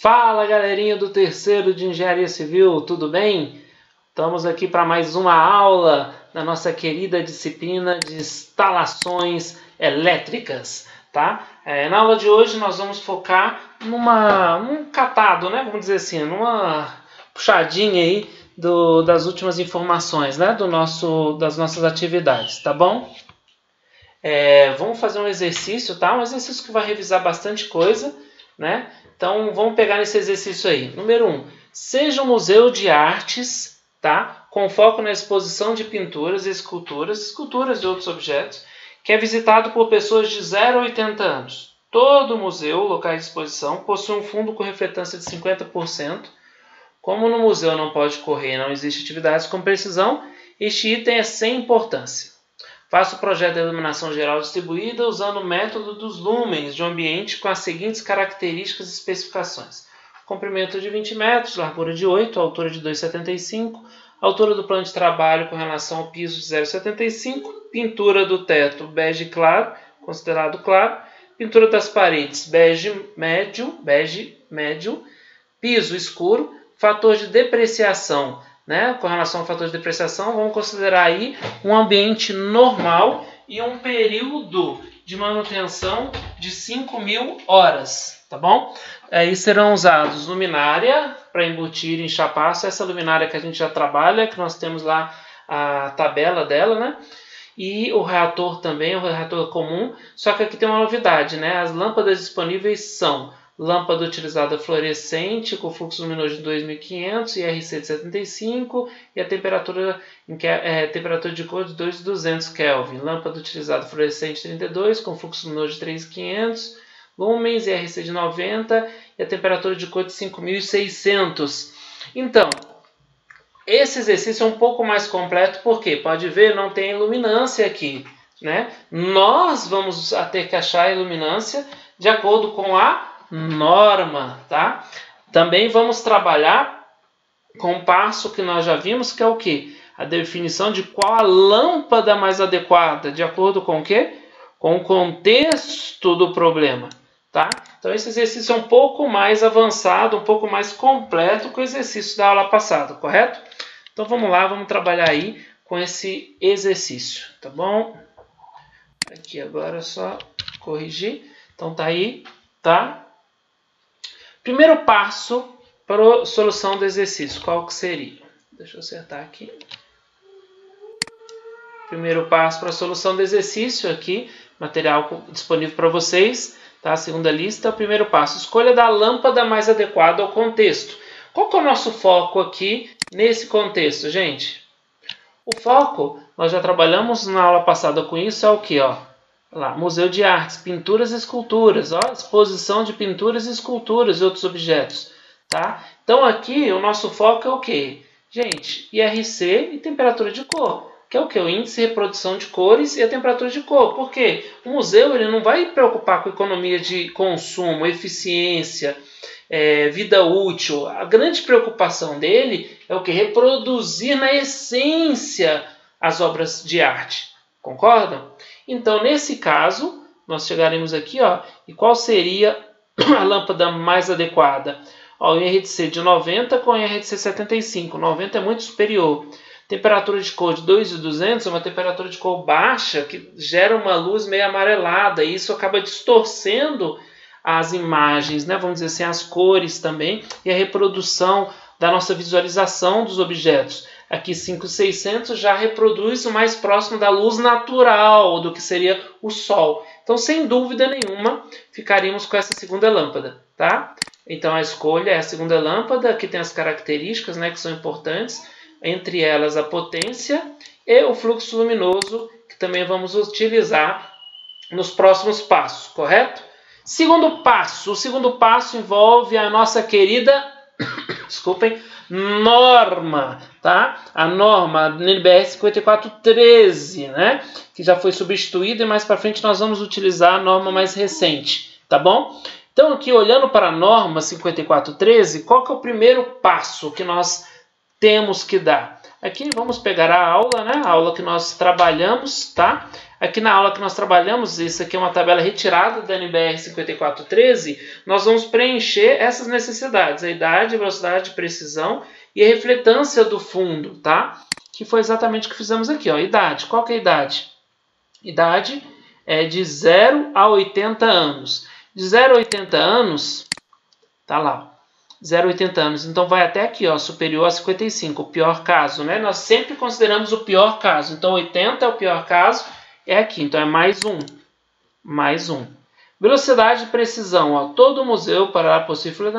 Fala, galerinha do terceiro de Engenharia Civil, tudo bem? Estamos aqui para mais uma aula da nossa querida disciplina de instalações elétricas, tá? Na aula de hoje nós vamos focar num catado, né? Vamos dizer assim, numa puxadinha aí das últimas informações, né? Das nossas atividades, tá bom? Vamos fazer um exercício, tá? Um exercício que vai revisar bastante coisa, né? Então, vamos pegar nesse exercício aí. Número 1. Seja um museu de artes, tá? Com foco na exposição de pinturas e esculturas de outros objetos, que é visitado por pessoas de 0 a 80 anos. Todo museu, local de exposição, possui um fundo com refletância de 50%. Como no museu não pode correr e não existe atividades com precisão, este item é sem importância. Faça o projeto de iluminação geral distribuída usando o método dos lumens de um ambiente com as seguintes características e especificações. Comprimento de 20 metros, largura de 8, altura de 2,75, altura do plano de trabalho com relação ao piso de 0,75, pintura do teto bege claro, considerado claro, pintura das paredes bege médio, piso escuro, fator de depreciação, né? Com relação ao fator de depreciação, vamos considerar aí um ambiente normal e um período de manutenção de 5.000 horas, tá bom? Aí serão usados luminária para embutir em chapaço, essa luminária que a gente já trabalha, que nós temos lá a tabela dela, né? E o reator também, o reator comum, só que aqui tem uma novidade, né? As lâmpadas disponíveis são lâmpada utilizada fluorescente com fluxo luminoso de 2.500 e RC de 75 e a temperatura de cor de 2.200 Kelvin. Lâmpada utilizada fluorescente 32 com fluxo luminoso de 3.500 lumens e RC de 90 e a temperatura de cor de 5.600. Então, esse exercício é um pouco mais completo porque, pode ver, não tem iluminância aqui, né? Nós vamos ter que achar a iluminância de acordo com a norma, tá? Também vamos trabalhar com um passo que nós já vimos, que é o quê? A definição de qual a lâmpada mais adequada, de acordo com o quê? Com o contexto do problema, tá? Então esse exercício é um pouco mais avançado, um pouco mais completo que o exercício da aula passada, correto? Então vamos lá, vamos trabalhar aí com esse exercício, tá bom? Aqui agora é só corrigir. Então tá aí, tá? Primeiro passo para a solução do exercício, qual que seria? Deixa eu acertar aqui. Primeiro passo para a solução do exercício aqui, material disponível para vocês, tá? A segunda lista, o primeiro passo, escolha da lâmpada mais adequada ao contexto. Qual que é o nosso foco aqui nesse contexto, gente? O foco, nós já trabalhamos na aula passada com isso, é o que, ó? Lá, Museu de Artes, pinturas e esculturas, ó, exposição de pinturas e esculturas e outros objetos, tá? Então aqui o nosso foco é o quê? Gente, IRC e temperatura de cor, que é o quê? O índice de reprodução de cores e a temperatura de cor. Por quê? O museu ele não vai preocupar com economia de consumo, eficiência, vida útil. A grande preocupação dele é o quê? Reproduzir na essência as obras de arte. Concordam? Então, nesse caso, nós chegaremos aqui, ó, e qual seria a lâmpada mais adequada? Ó, o IRC de 90 com o IRC 75. 90 é muito superior. Temperatura de cor de 2.200 é uma temperatura de cor baixa que gera uma luz meio amarelada e isso acaba distorcendo as imagens, né? Vamos dizer assim, as cores também e a reprodução da nossa visualização dos objetos. Aqui 5.600 já reproduz o mais próximo da luz natural do que seria o Sol. Então, sem dúvida nenhuma, ficaríamos com essa segunda lâmpada, tá? Então, a escolha é a segunda lâmpada, que tem as características, né, que são importantes, entre elas a potência e o fluxo luminoso, que também vamos utilizar nos próximos passos, correto? Segundo passo, o segundo passo envolve a nossa querida, desculpem, norma, tá? A norma NBR 5413, né? Que já foi substituída e mais para frente nós vamos utilizar a norma mais recente, tá bom? Então aqui olhando para a norma 5413, qual que é o primeiro passo que nós temos que dar? aqui vamos pegar a aula, né? A aula que nós trabalhamos, tá? Aqui na aula que nós trabalhamos, isso aqui é uma tabela retirada da NBR 5413, nós vamos preencher essas necessidades, a idade, a velocidade, precisão e a refletância do fundo, tá? Que foi exatamente o que fizemos aqui, ó. Idade, qual que é a idade? Idade é de 0 a 80 anos. De 0 a 80 anos, tá lá, 0 a 80 anos, então vai até aqui, ó, superior a 55, o pior caso, né? Nós sempre consideramos o pior caso, então 80 é o pior caso, é aqui, então é mais um. Mais um. Velocidade e precisão, ó, todo museu para possível.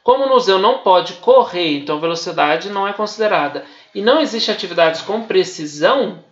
Como o museu não pode correr, então velocidade não é considerada. E não existe atividades com precisão,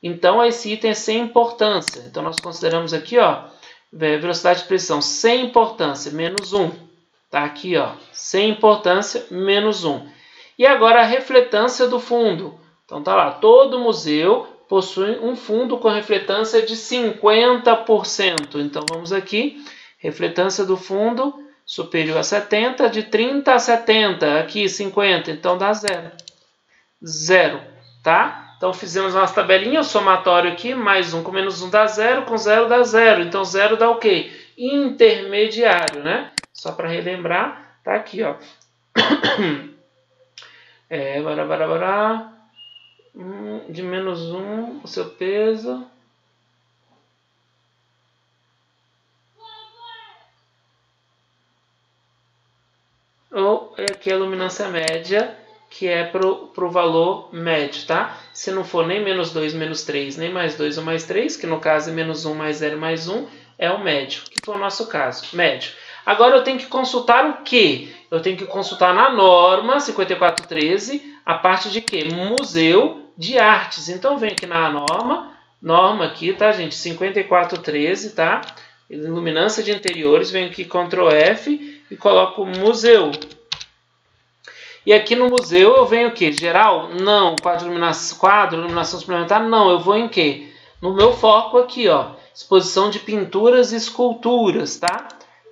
então esse item é sem importância. Então nós consideramos aqui, ó, velocidade e precisão sem importância, menos 1. Tá aqui, ó, sem importância, menos 1. E agora a refletância do fundo. Então tá lá, todo museu possui um fundo com refletância de 50%. Então vamos aqui, refletância do fundo superior a 70, de 30 a 70, aqui 50, então dá 0. 0, tá? Então fizemos uma tabelinha, o somatório aqui, mais 1 com menos 1 dá 0, com 0 dá 0. Então 0 dá o quê? Intermediário, né? Só para relembrar, tá aqui, ó. De menos 1, o seu peso. Ou aqui a luminância média, que é para o valor médio, tá? Se não for nem menos 2, menos 3, nem mais 2 ou mais 3, que no caso é menos 1, mais 0, mais 1, é o médio, que foi o nosso caso, médio. Agora eu tenho que consultar o quê? Eu tenho que consultar na norma 5413, a parte de quê? Museu de Artes. Então vem aqui na norma aqui, tá, gente? 5413, tá? Luminância de interiores, venho aqui Ctrl F e coloco museu. E aqui no museu eu venho o quê? Geral? Não. Quadro, iluminação suplementar? Não. Eu vou em quê? No meu foco aqui, ó. Exposição de pinturas e esculturas, tá?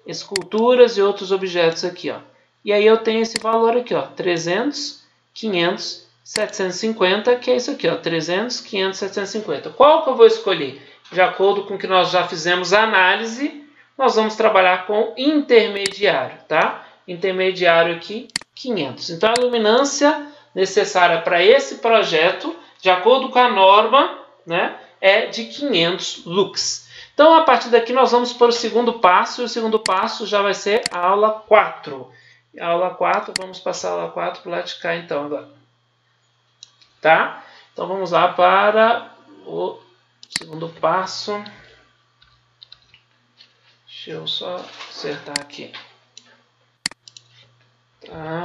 Esculturas e outros objetos aqui, ó. E aí eu tenho esse valor aqui, ó. 300, 500, 750, que é isso aqui, ó. 300, 500, 750. Qual que eu vou escolher? De acordo com que nós já fizemos a análise, nós vamos trabalhar com intermediário, tá? Intermediário aqui, 500. Então, a luminância necessária para esse projeto, de acordo com a norma, né, é de 500 lux. Então, a partir daqui, nós vamos para o segundo passo, e o segundo passo já vai ser a aula 4. A aula 4, vamos passar a aula 4 para o lado de cá, então, agora. Tá? Então, vamos lá para o segundo passo. Deixa eu só acertar aqui. Tá.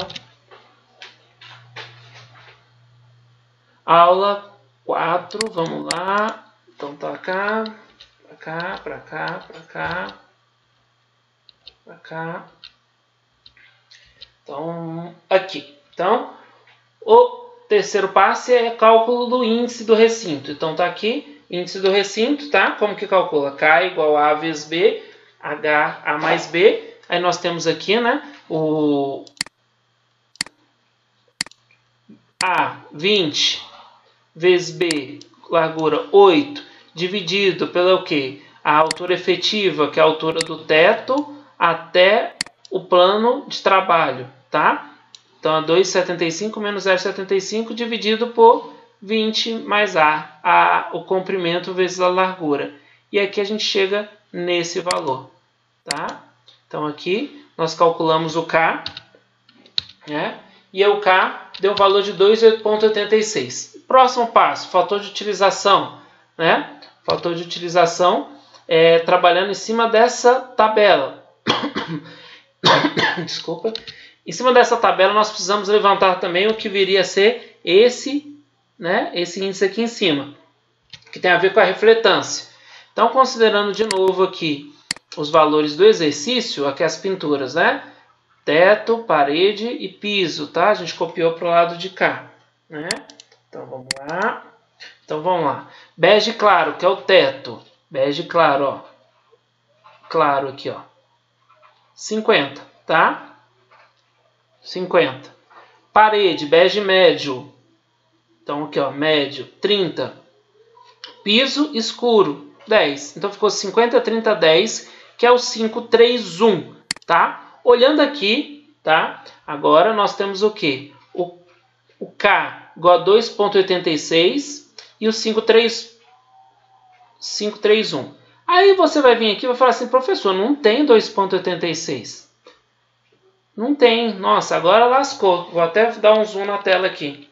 Aula 4, vamos lá. Então tá cá, pra cá, pra cá, pra cá, pra cá. Então, aqui. Então, o terceiro passo é cálculo do índice do recinto. Então tá aqui, índice do recinto, tá? Como que calcula? K igual a vezes B, H, A mais B. Aí nós temos aqui, né, o A, 20, vezes B, largura 8, dividido pelo quê? A altura efetiva, que é a altura do teto até o plano de trabalho, tá? Então, é 2,75 menos 0,75 dividido por 20 mais o comprimento vezes a largura. E aqui a gente chega nesse valor, tá? Então, aqui nós calculamos o K, né? E o K deu um valor de 2,86. Próximo passo, fator de utilização, né? Fator de utilização trabalhando em cima dessa tabela. Desculpa. Em cima dessa tabela nós precisamos levantar também o que viria a ser esse, né? Esse índice aqui em cima, que tem a ver com a refletância. Então, considerando de novo aqui os valores do exercício, aqui as pinturas, né? Teto, parede e piso, tá? A gente copiou para o lado de cá, né? Então, vamos lá. Então, vamos lá. Bege claro, que é o teto. Bege claro, ó. Claro aqui, ó. 50, tá? 50. Parede, bege médio. Então aqui, ó, médio, 30. Piso escuro, 10. Então ficou 50, 30, 10, que é o 531, tá? Olhando aqui, tá? Agora nós temos o quê? O K igual a 2,86 e o 531. Aí você vai vir aqui e vai falar assim, professor, não tem 2,86. Não tem. Nossa, agora lascou. Vou até dar um zoom na tela aqui.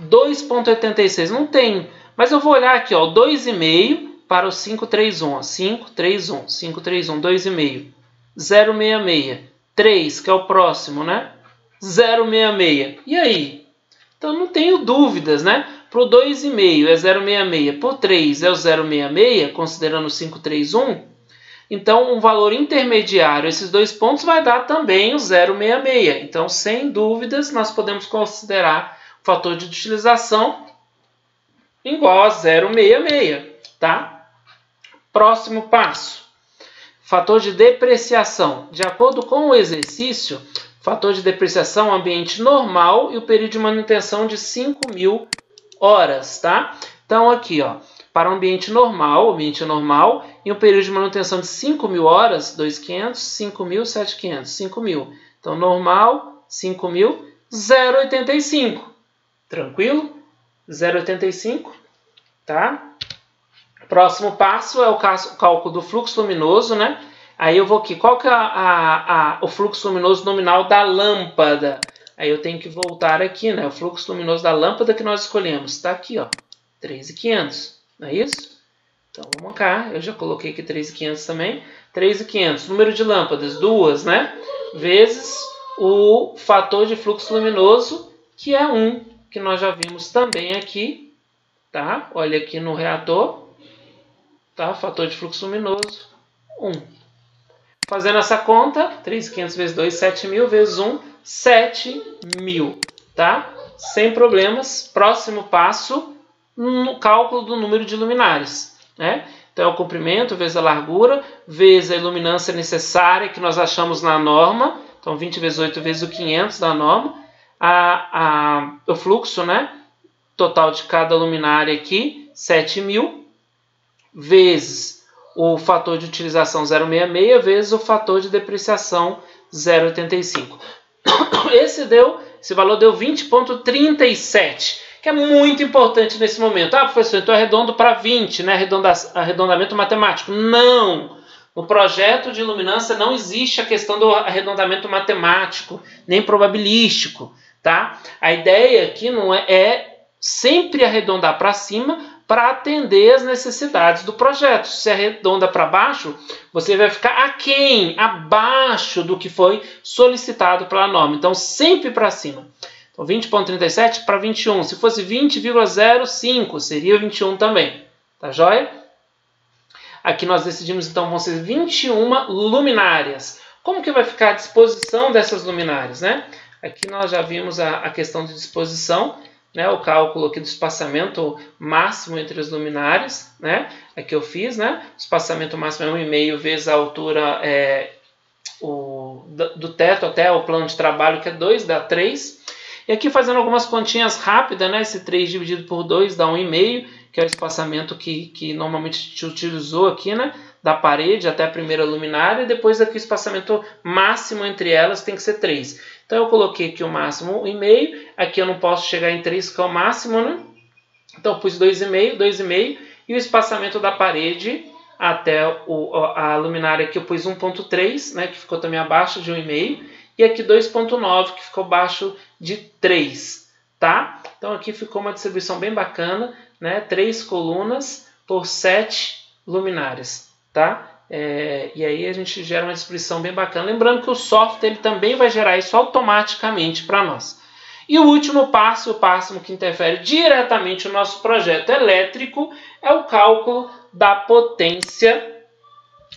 2,86 não tem. Mas eu vou olhar aqui, ó, 2,5 para o 531. 531, 531, 2,5. 0,66. 3, que é o próximo, né? 0,66. E aí? Então não tenho dúvidas, né? Para o 2,5 é 0,66. Por 3 é o 0,66, considerando o 531. Então, um valor intermediário, esses dois pontos, vai dar também o 0,66. Então, sem dúvidas, nós podemos considerar o fator de utilização igual a 0,66, tá? Próximo passo. Fator de depreciação. De acordo com o exercício, o fator de depreciação é um ambiente normal e o período de manutenção de 5.000 horas, tá? Então, aqui, ó, para um ambiente normal e um período de manutenção de 5.000 horas, 2.500, 5.000, 7.500, 5.000. Então, normal, 5.000, 0,85. Tranquilo? 0,85, tá? Próximo passo é o cálculo do fluxo luminoso, né? Aí eu vou aqui, qual que é o fluxo luminoso nominal da lâmpada? Aí eu tenho que voltar aqui, né? O fluxo luminoso da lâmpada que nós escolhemos. Está aqui, ó, 3.500, não é isso? Então vamos cá, eu já coloquei aqui 3.500 também. 3.500, número de lâmpadas, 2, né? Vezes o fator de fluxo luminoso, que é 1, que nós já vimos também aqui, tá? Olha aqui no reator, tá? Fator de fluxo luminoso, 1. Fazendo essa conta, 3.500 vezes 2, 7.000 vezes 1, 7.000, tá? Sem problemas. Próximo passo, no cálculo do número de luminares, né? Então, é o comprimento vezes a largura, vezes a iluminância necessária que nós achamos na norma. Então, 20 vezes 8 vezes o 500 da norma. O fluxo, né? Total de cada luminária aqui, 7.000, vezes o fator de utilização 0,66, vezes o fator de depreciação 0,85. Esse valor deu 20,37, que é muito importante nesse momento. Ah, professor, então arredondo para 20, né? Arredondamento matemático. Não! No projeto de iluminância não existe a questão do arredondamento matemático, nem probabilístico, tá? A ideia aqui não é sempre arredondar para cima para atender as necessidades do projeto. Se arredonda para baixo, você vai ficar aquém, abaixo do que foi solicitado pela norma. Então, sempre para cima. Então, 20,37 para 21. Se fosse 20,05, seria 21 também. Tá joia? Aqui nós decidimos, então, vão ser 21 luminárias. Como que vai ficar a disposição dessas luminárias, né? Aqui nós já vimos a questão de disposição, né, o cálculo aqui do espaçamento máximo entre as luminárias, né, aqui eu fiz, né, o espaçamento máximo é 1,5 vezes a altura do teto até o plano de trabalho, que é 2, dá 3. E aqui fazendo algumas continhas rápidas, né, esse 3 dividido por 2 dá 1,5, que é o espaçamento que normalmente a gente utilizou aqui, né, da parede até a primeira luminária, e depois aqui o espaçamento máximo entre elas tem que ser 3. Então eu coloquei aqui o máximo 1,5, aqui eu não posso chegar em 3, que é o máximo, né? Então eu pus 2,5, 2,5, e o espaçamento da parede até a luminária aqui eu pus 1,3, né, que ficou também abaixo de 1,5, e aqui 2,9, que ficou abaixo de 3, tá? Então aqui ficou uma distribuição bem bacana, né? 3 colunas por 7 luminárias, tá? E aí a gente gera uma distribuição bem bacana. Lembrando que o software ele também vai gerar isso automaticamente para nós. E o último passo, o passo que interfere diretamente no nosso projeto elétrico, é o cálculo da potência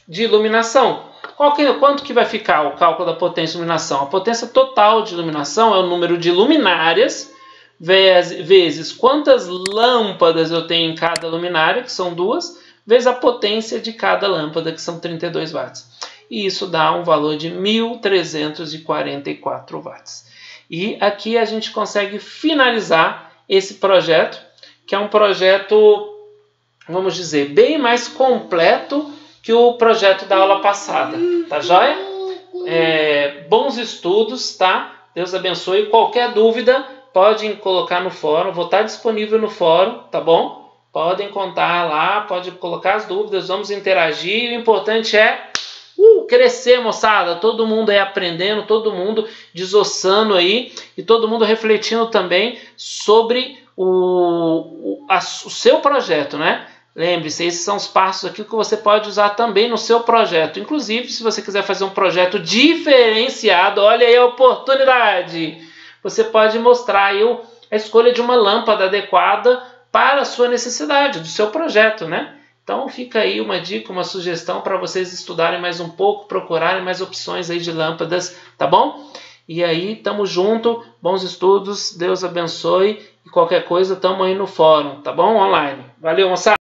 de iluminação. Quanto que vai ficar o cálculo da potência de iluminação? A potência total de iluminação é o número de luminárias vezes quantas lâmpadas eu tenho em cada luminária, que são 2, vezes a potência de cada lâmpada, que são 32 watts. e isso dá um valor de 1.344 watts. E aqui a gente consegue finalizar esse projeto, que é um projeto, vamos dizer, bem mais completo que o projeto da aula passada, tá joia? Bons estudos, tá? Deus abençoe. Qualquer dúvida, podem colocar no fórum, vou estar disponível no fórum, tá bom? Podem contar lá, pode colocar as dúvidas, vamos interagir. O importante é crescer, moçada. Todo mundo aí aprendendo, todo mundo desossando aí e todo mundo refletindo também sobre o seu projeto, né? Lembre-se, esses são os passos aqui que você pode usar também no seu projeto. Inclusive, se você quiser fazer um projeto diferenciado, olha aí a oportunidade. Você pode mostrar aí a escolha de uma lâmpada adequada para a sua necessidade, do seu projeto, né? Então fica aí uma dica, uma sugestão para vocês estudarem mais um pouco, procurarem mais opções aí de lâmpadas, tá bom? E aí, tamo junto, bons estudos, Deus abençoe e qualquer coisa, tamo aí no fórum, tá bom? Online. Valeu, moçada!